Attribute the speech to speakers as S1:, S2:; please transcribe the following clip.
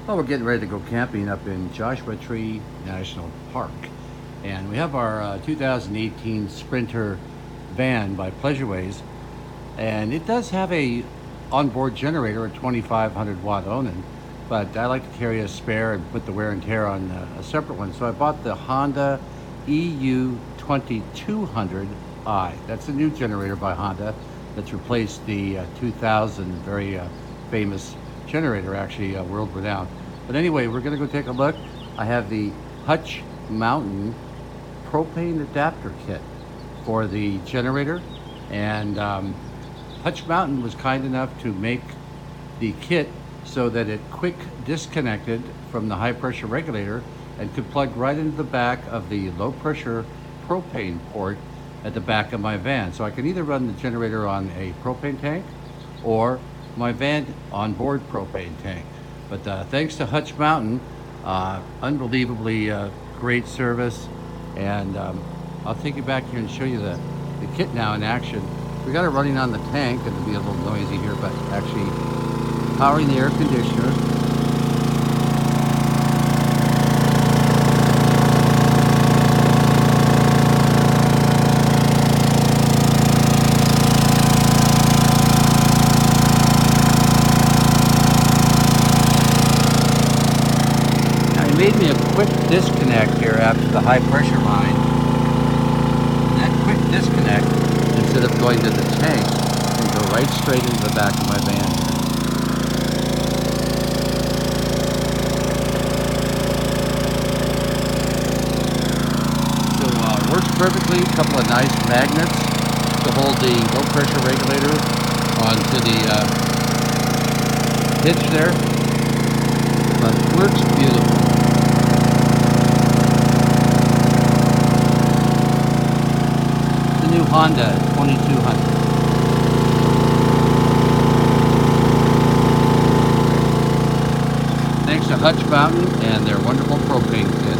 S1: Well, we're getting ready to go camping up in Joshua Tree National Park. And we have our 2018 Sprinter van by Pleasureways. And it does have a onboard generator, a 2500 watt Onan, but I like to carry a spare and put the wear and tear on a separate one. So I bought the Honda EU2200I. That's a new generator by Honda that's replaced the 2000 very famous generator, actually world renowned. But anyway, we're gonna go take a look. I have the Hutch Mountain propane adapter kit for the generator, and Hutch Mountain was kind enough to make the kit so that it quick disconnected from the high pressure regulator and could plug right into the back of the low pressure propane port at the back of my van. So I can either run the generator on a propane tank or my van onboard propane tank. But thanks to Hutch Mountain, unbelievably great service. And I'll take you back here and show you the kit now in action. We got it running on the tank, and it'll be a little noisy here, but actually powering the air conditioner. Made me a quick disconnect here after the high pressure line. And that quick disconnect, instead of going to the tank, can go right straight into the back of my van. So works perfectly. A couple of nice magnets to hold the low pressure regulator onto the hitch there. But it works beautiful. New Honda 2200. Thanks to Hutch Mountain and their wonderful propane kit.